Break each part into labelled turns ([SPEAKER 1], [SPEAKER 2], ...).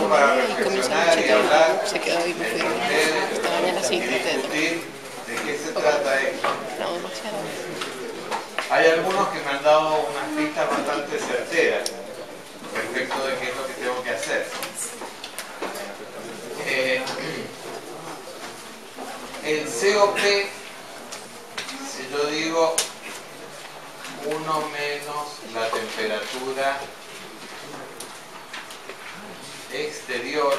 [SPEAKER 1] tiempo para reflexionar y hablar
[SPEAKER 2] se quedó ahí, me fui
[SPEAKER 1] entre
[SPEAKER 2] esta mañana
[SPEAKER 1] ustedes
[SPEAKER 2] sí,
[SPEAKER 1] y discutir de qué se trata esto.
[SPEAKER 2] no, demasiado.
[SPEAKER 1] Hay algunos que me han dado unas pistas bastante certeras respecto de qué es lo que tengo que hacer. El COP, si yo digo 1 menos la temperatura exterior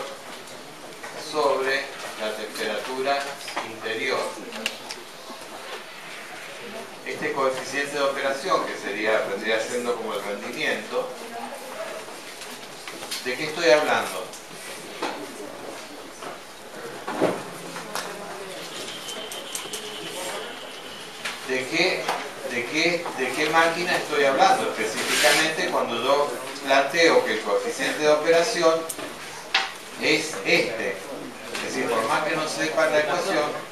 [SPEAKER 1] sobre la temperatura interior, este coeficiente de operación, que vendría siendo como el rendimiento, ¿de qué estoy hablando? ¿De qué máquina estoy hablando? Específicamente cuando yo planteo que el coeficiente de operación es este. Es decir, por más que no sepa la ecuación,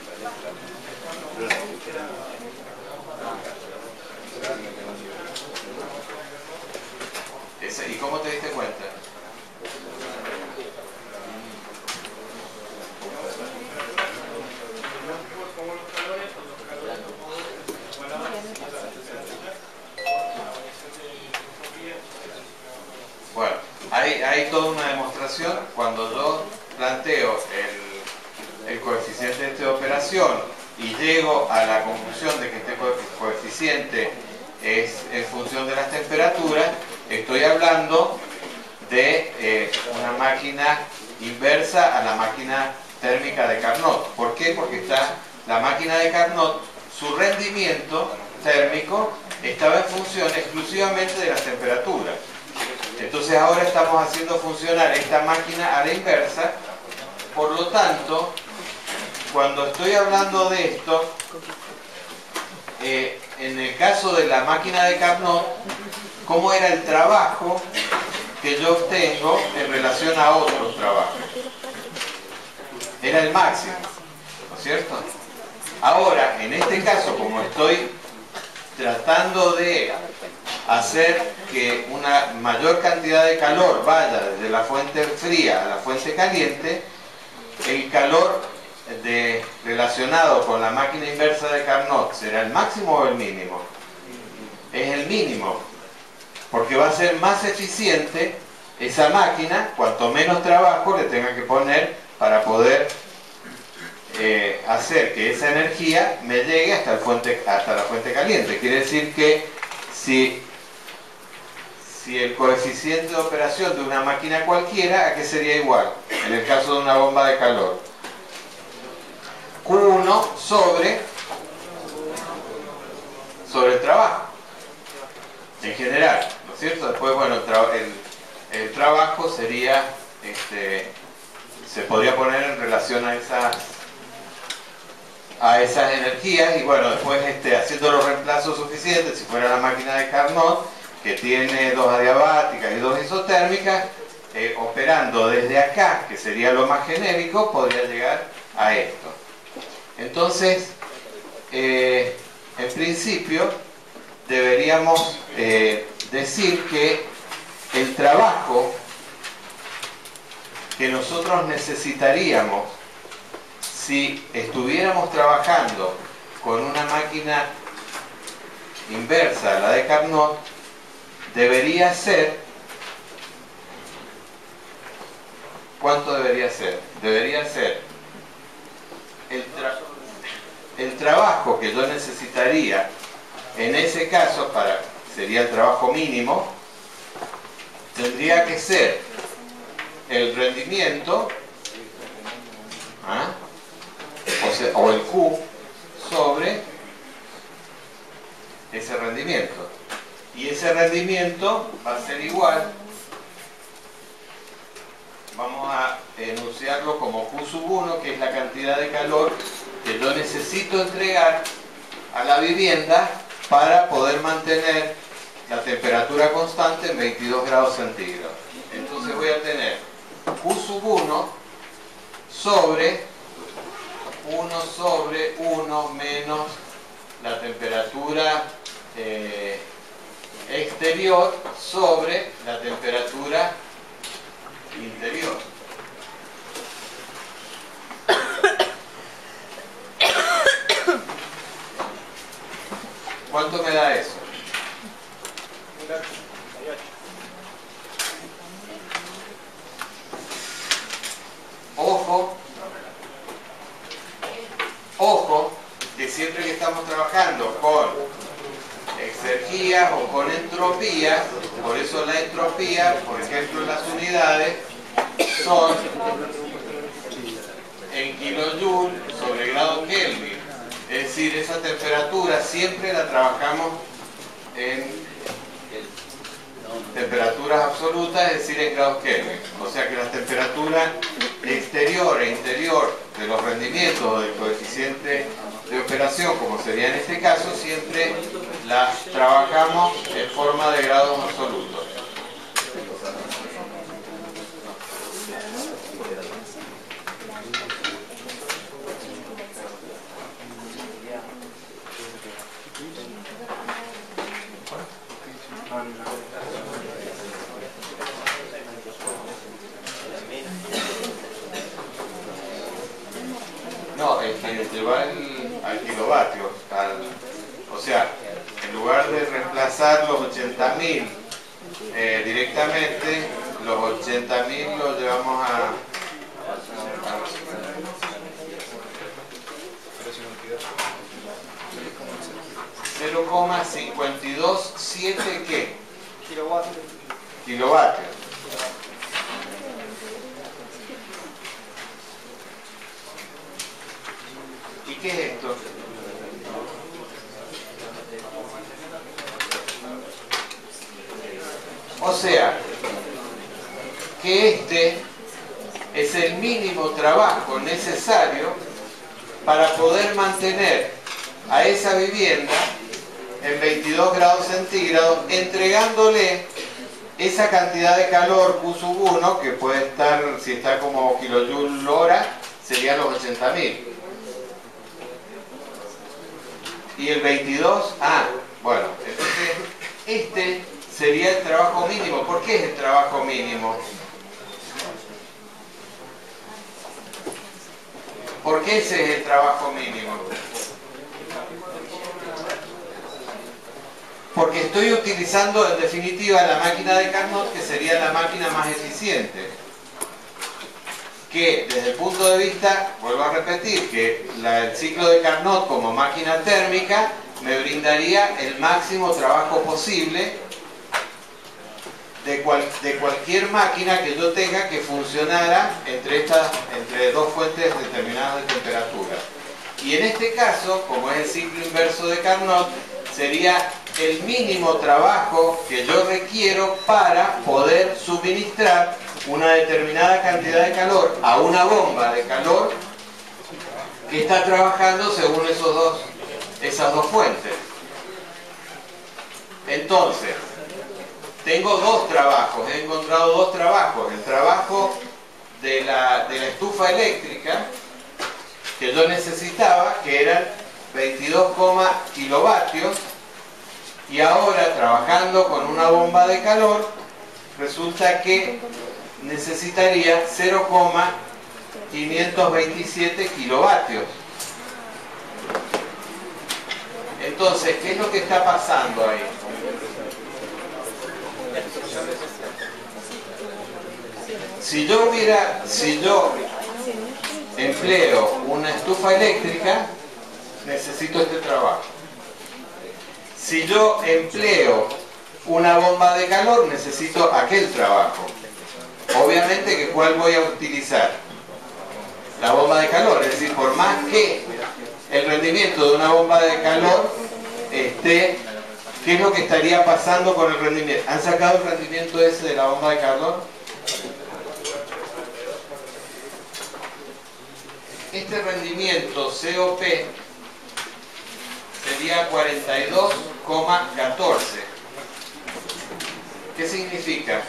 [SPEAKER 1] ¿y cómo te diste cuenta? Bueno, hay toda una demostración cuando yo planteo el coeficiente de operación y llego a la conclusión de que este coeficiente es en función de las temperaturas. Estoy hablando de una máquina inversa a la máquina térmica de Carnot. ¿Por qué? Porque la máquina de Carnot, su rendimiento térmico estaba en función exclusivamente de las temperaturas. Entonces ahora estamos haciendo funcionar esta máquina a la inversa. Por lo tanto, cuando estoy hablando de esto, en el caso de la máquina de Carnot, ¿cómo era el trabajo que yo obtengo en relación a otros trabajos? Era el máximo, ¿no es cierto? Ahora, en este caso, como estoy tratando de hacer que una mayor cantidad de calor vaya desde la fuente fría a la fuente caliente, el calor relacionado con la máquina inversa de Carnot, ¿será el máximo o el mínimo? Es el mínimo, porque va a ser más eficiente esa máquina cuanto menos trabajo le tenga que poner para poder hacer que esa energía me llegue hasta la fuente caliente. Quiere decir que si el coeficiente de operación de una máquina cualquiera, ¿a qué sería igual? En el caso de una bomba de calor, Q1 sobre el trabajo en general, ¿no es cierto? Después, bueno, el trabajo sería, se podría poner en relación a esas energías, y bueno, después haciendo los reemplazos suficientes, si fuera la máquina de Carnot, que tiene 2 adiabáticas y 2 isotérmicas, operando desde acá, que sería lo más genérico, podría llegar a esto. Entonces, en principio, deberíamos decir que el trabajo que nosotros necesitaríamos si estuviéramos trabajando con una máquina inversa a la de Carnot, debería ser, ¿cuánto debería ser? Debería ser el trabajo que yo necesitaría en ese caso, sería el trabajo mínimo, tendría que ser el rendimiento, o el Q sobre ese rendimiento. Y ese rendimiento va a ser igual, vamos a enunciarlo como Q1, que es la cantidad de calor que yo necesito entregar a la vivienda para poder mantener la temperatura constante en 22 grados centígrados. Entonces voy a tener Q1 sobre 1 menos la temperatura exterior sobre la temperatura interior. estamos trabajando con exergías o con entropías. Por eso la entropía, por ejemplo, las unidades son en kilojoule sobre grado Kelvin. Es decir, esa temperatura siempre la trabajamos en temperaturas absolutas, es decir, en grados Kelvin. O sea que la temperatura exterior e interior de los rendimientos o del coeficiente de operación, como sería en este caso, siempre las trabajamos en forma de grados absolutos. No, es que lleva al kilovatio. O sea, en lugar de reemplazar los 80.000 directamente, los 80.000 los llevamos a 0,527 ¿qué? Kilovatios. ¿Y qué es esto? O sea, que este es el mínimo trabajo necesario para poder mantener a esa vivienda en 22 grados centígrados, entregándole esa cantidad de calor Q sub 1, que puede estar, si está como kilojoule hora, serían los 80.000. Y el 22, bueno, entonces este sería el trabajo mínimo. ¿Por qué es el trabajo mínimo? ¿Por qué ese es el trabajo mínimo? Porque estoy utilizando en definitiva la máquina de Carnot, que sería la máquina más eficiente. Que desde el punto de vista, vuelvo a repetir, que el ciclo de Carnot como máquina térmica me brindaría el máximo trabajo posible de cualquier máquina que yo tenga que funcionara entre dos fuentes determinadas de temperatura. Y en este caso, como es el ciclo inverso de Carnot, sería el mínimo trabajo que yo requiero para poder suministrar una determinada cantidad de calor a una bomba de calor que está trabajando según esas dos fuentes. Entonces, tengo dos trabajos, he encontrado dos trabajos. El trabajo de la estufa eléctrica que yo necesitaba, que eran 22, kilovatios, y ahora trabajando con una bomba de calor resulta que necesitaría 0,527 kilovatios. Entonces, ¿qué es lo que está pasando ahí? Si yo empleo una estufa eléctrica, necesito este trabajo. Si yo empleo una bomba de calor, necesito aquel trabajo. Obviamente que ¿cuál voy a utilizar? La bomba de calor. Es decir, por más que el rendimiento de una bomba de calor esté, ¿qué es lo que estaría pasando con el rendimiento? ¿Han sacado el rendimiento ese de la bomba de calor? Este rendimiento COP sería 42,14. ¿Qué significa?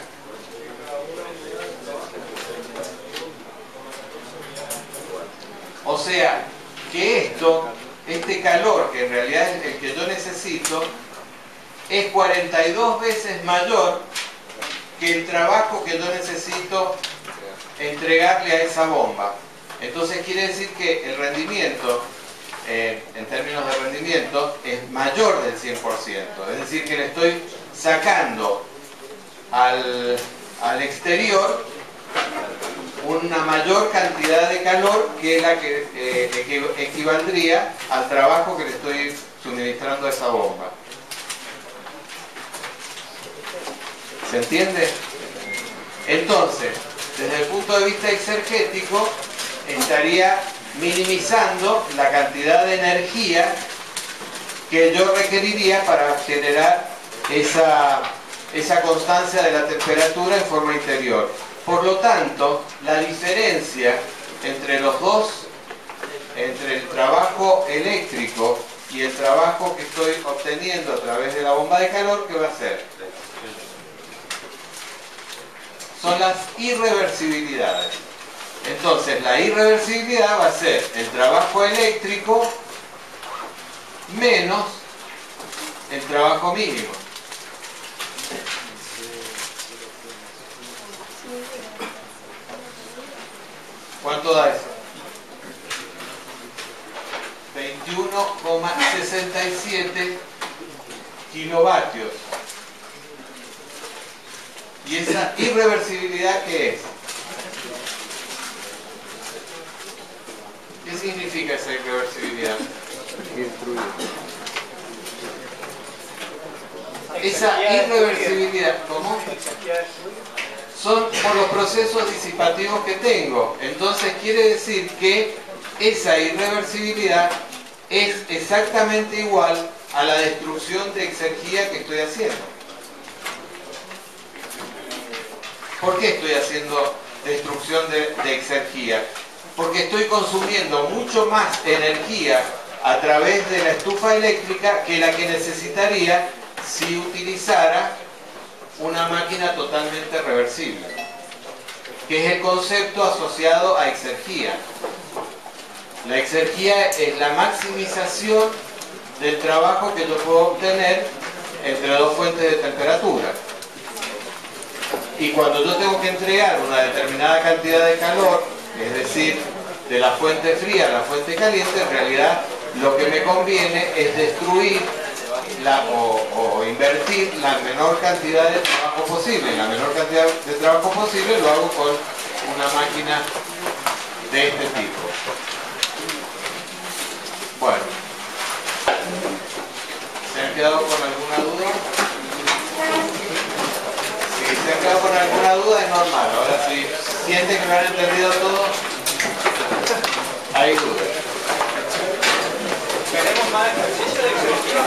[SPEAKER 1] O sea, que este calor, que en realidad es el que yo necesito, es 42 veces mayor que el trabajo que yo necesito entregarle a esa bomba. Entonces quiere decir que el rendimiento, en términos de rendimiento, es mayor del 100%. Es decir, que le estoy sacando al exterior una mayor cantidad de calor que la que equivaldría al trabajo que le estoy suministrando a esa bomba. ¿Se entiende? Entonces, desde el punto de vista exergético, estaría minimizando la cantidad de energía que yo requeriría para generar esa constancia de la temperatura en forma interior. Por lo tanto, la diferencia entre los dos, entre el trabajo eléctrico y el trabajo que estoy obteniendo a través de la bomba de calor, ¿qué va a ser? Son las irreversibilidades. Entonces, la irreversibilidad va a ser el trabajo eléctrico menos el trabajo mínimo. ¿Cuánto da eso? 21,67 kilovatios. ¿Y esa irreversibilidad qué es? ¿Qué significa esa irreversibilidad? Esa irreversibilidad, ¿cómo? Son por los procesos disipativos que tengo. Entonces quiere decir que esa irreversibilidad es exactamente igual a la destrucción de exergía que estoy haciendo. ¿Por qué estoy haciendo destrucción de exergía? Porque estoy consumiendo mucho más energía a través de la estufa eléctrica que la que necesitaría si utilizara una máquina totalmente reversible, que es el concepto asociado a exergía. La exergía es la maximización del trabajo que yo puedo obtener entre dos fuentes de temperatura. Y cuando yo tengo que entregar una determinada cantidad de calor, es decir, de la fuente fría a la fuente caliente, en realidad lo que me conviene es destruir o invertir la menor cantidad de trabajo posible. La menor cantidad de trabajo posible lo hago con una máquina de este tipo. Bueno, ¿se han quedado con alguna duda? Si se han quedado con alguna duda es normal. Ahora, si sienten que lo han entendido todo, hay dudas.
[SPEAKER 2] Queremos más ejercicio de exercicio.